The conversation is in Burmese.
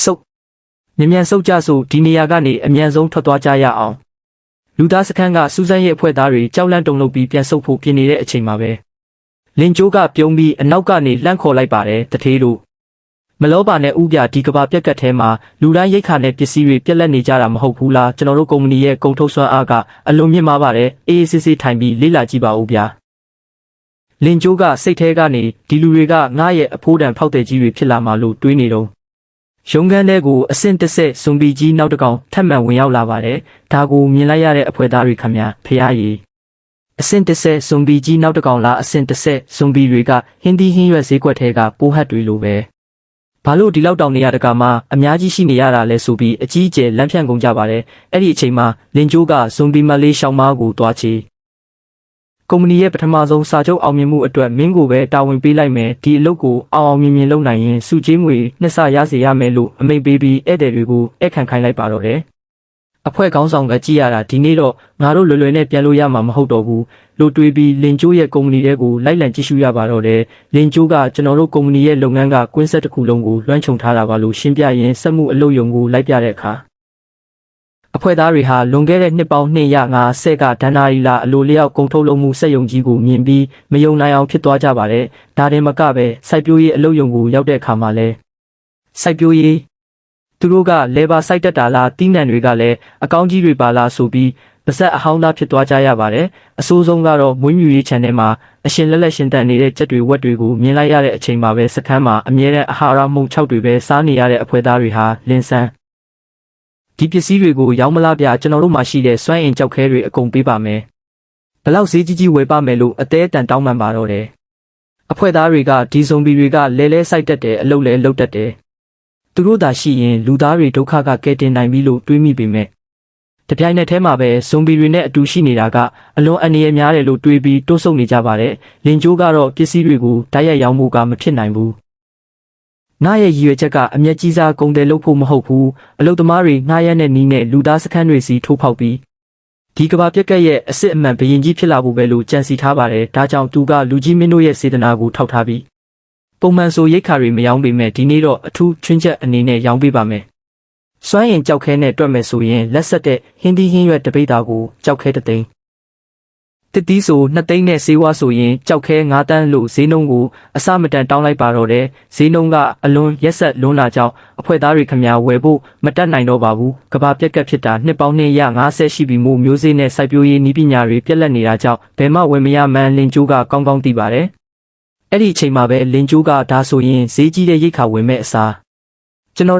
ဆုတ်မြန်ဆုတ်ကြစို့ဒီနေရာကနေအမြန်ဆုံးထွက်သွားကြရအောင်လူသားစခန်းကစူးစမ်းရေးအဖွဲ့သားတွေကြောက်လန့်တုန်လှုပ်ပြီးပြန်ဆုတ်ဖို့ပြင်နေတဲ့အချိန်မှာပဲလင်ကျိုးကပြုံးပြီးအနောက်ကနေလှမ်းခေါ်လိုက်ပါတယ်တထေးတို့မလောပါနဲ့ဥပြဒီကဘာပြက်ကတ်ထဲမှာလူတိုင်းရိတ်ခါနဲ့ပစ္စည်းတွေပြက်လက်နေကြတာမဟုတ်ဘူးလားကျွန်တော်တို့ကုမ္ပဏီရဲ့ကုန်ထုတ်စွမ်းအားကအလွန်မြင့်မားပါတယ်အေးအေးဆေးဆေးထိုင်ပြီးလေ့လာကြည့်ပါဦးဗျာလင်ကျိုးကစိတ်ထဲကနေဒီလူတွေကငါ့ရဲ့အဖိုးတန်ဖောက်တဲ့ကြီးတွေဖြစ်လာမှလို့တွေးနေတော့ရုံးခန်းထဲကိုအဆင့်တစ်ဆက်စွန်ဘီကြီးနောက်တစ်ကောင်ထပ်မံဝင်ရောက်လာပါတယ်ဒါကိုမြင်လိုက်ရတဲ့အဖွဲ့သားတွေခမဖျားရည်အဆင့်တစ်ဆက်စွန်ဘီကြီးနောက်တစ်ကောင်လားအဆင့်တစ်ဆက်စွန်ဘီတွေကဟင်းသီးဟင်းရွက်ဈေးကွက်ထဲကပိုးဟတ်တွေလိုပဲဘာလို့ဒီလောက်တောင်နေရတကမှအများကြီးရှိနေရတာလဲဆိုပြီးအကြီးအကျယ်လမ်းဖြန့်ကုန်ကြပါတယ်အဲ့ဒီအချိန်မှာလင်ကျိုးကစွန်ဘီမလေးရှောင်းမားကိုတွားချေကုမ္ပဏီရဲ့ပထမဆုံးစာချုပ်အောင်မြင်မှုအတွက်မင်းကိုပဲတာဝန်ပေးလိုက်မယ်ဒီအလုပ်ကိုအောင်မြင်လုပ်နိုင်ရင်စုချေးငွေနှစ်ဆရစေရမယ်လို့အမိန့်ပေးပြီးဧည့်သည်တွေကိုဧည့်ခံခိုင်းလိုက်ပါတော့တယ်အဖွဲ့ခေါင်းဆောင်ကကြည့်ရတာဒီနေ့တော့ငါတို့လွယ်လွယ်နဲ့ပြန်လို့ရမှာမဟုတ်တော့ဘူးလို့တွေးပြီးလင်ကျိုးရဲ့ကုမ္ပဏီရဲ့ကိုလိုက်လံကြည့်ရှုရပါတော့တယ်လင်ကျိုးကကျွန်တော်တို့ကုမ္ပဏီရဲ့လုပ်ငန်းကကွင်းဆက်တစ်ခုလုံးကိုလွှမ်းခြုံထားတာပါလို့ရှင်းပြရင်စက်မှုအလုပ်ရုံကိုလိုက်ပြတဲ့အခါအဖွဲ့သားတွေဟာလွန်ခဲ့တဲ့နှစ်ပေါင်း250ကဒဏ္ဍာရီလာအလိုလျောက်ကုန်ထုတ်လုပ်မှုစက်ရုံကြီးကိုမြင်ပြီးမယုံနိုင်အောင်ဖြစ်သွားကြပါတယ်ဒါတင်မကပဲစိုက်ပျိုးရေးအလုပ်ရုံကိုရောက်တဲ့အခါမှာလဲစိုက်ပျိုးရေးသူတို့ကလေဘာစိုက်တက်တာလားတီးနှံတွေကလည်းအကောင်းကြီးတွေပါလားဆိုပြီးပါဇက်အဟောင်းသားဖြစ်သွားကြရပါတယ်အဆိုးဆုံးကတော့မွေးမြူရေး channel မှာအရှင်လက်ရှင်တန်နေတဲ့ကြက်တွေဝက်တွေကိုမြင်လိုက်ရတဲ့အချိန်မှာပဲစခန်းမှာအမြဲတမ်းအာဟာရမုံ6တွေပဲစားနေရတဲ့အဖွဲ့သားတွေဟာလင်းဆန်းဒီပစ္စည်းတွေကိုရောင်းမလားဗျာကျွန်တော်တို့မှာရှိတဲ့စွမ်းအင်ကြောက်ခဲတွေအကုန်ပေးပါမယ်ဘလောက်ဈေးကြီးကြီးဝယ်ပါမယ်လို့အသေးအတန်တောင်းပန်ပါတော့တယ်အဖွဲ့သားတွေကဒီဇုံဘီတွေကလဲစိုက်တတ်တယ်အလုပ်လဲလုပ်တတ်တယ်သူတို့သာရှိရင်လူသားတွေဒုက္ခကကယ်တင်နိုင်ပြီလို့တွေးမိပေမဲ့တပြိုင်နက်တည်းမှာပဲဇွန်ဘီတွေနဲ့အတူရှိနေတာကအလွန်အန္တရာယ်များတယ်လို့တွေးပြီးတိုးဆုပ်နေကြပါတယ်လင်ကျိုးကတော့ပစ္စည်းတွေကိုတိုက်ရိုက်ရောင်းဖို့ကမဖြစ်နိုင်ဘူးငါရဲ့ရည်ရွယ်ချက်ကအမျက်ကြီးစားကုန်တယ်လို့ဖို့မဟုတ်ဘူးအလုပ်သမားတွေငှားရမ်းတဲ့နီးနဲ့လူသားစခန်းတွေစီထိုးဖောက်ပြီးဒီကဘာပြက်ကရဲ့အစစ်အမှန်ဘရင်ကြီးဖြစ်လာဖို့ပဲလို့ကြံစီထားပါတယ်ဒါကြောင့်သူကလူကြီးမင်းတို့ရဲ့စေတနာကိုထောက်ထားပြီးပုံမှန်ဆိုရိတ်ခါတွေမရောင်းပေမဲ့ဒီနေ့တော့အထူးချွင်းချက်အနေနဲ့ရောင်းပေးပါမယ်စွမ်းရင်ကြောက်ခဲနဲ့တွက်မယ်ဆိုရင်လက်ဆက်တဲ့ဟင်းသီးဟင်းရွက်တပိတ်တာကိုကြောက်ခဲ3သိန်းတစ်သီးဆို2သိန်းနဲ့ဆေးဝါးဆိုရင်ကြောက်ခဲ9တန်းလို့ဈေးနှုန်းကိုအစမတန်တောင်းလိုက်ပါတော့တယ်ဈေးနှုန်းကအလွန်ရက်ဆက်လွန်းလာကြောင်းအဖွဲ့သားတွေခမဝယ်ဖို့မတတ်နိုင်တော့ပါဘူးကဘာပြက်ကက်ဖြစ်တာနှစ်ပေါင်း250ရှိပြီမို့မျိုးစေ့နဲ့စိုက်ပျိုးရေးနည်းပညာတွေပြက်လက်နေတာကြောင့်ဘယ်မှဝယ်မရမှန်းလင်ကျိုးကကောင်းကောင်းသိပါတယ်အဲ့ဒီအချိန်မှာပဲလင်ကျိုးကဒါဆိုရင်ဈေးကြီးတဲ့ရိတ်ခါဝင်မဲ့အစား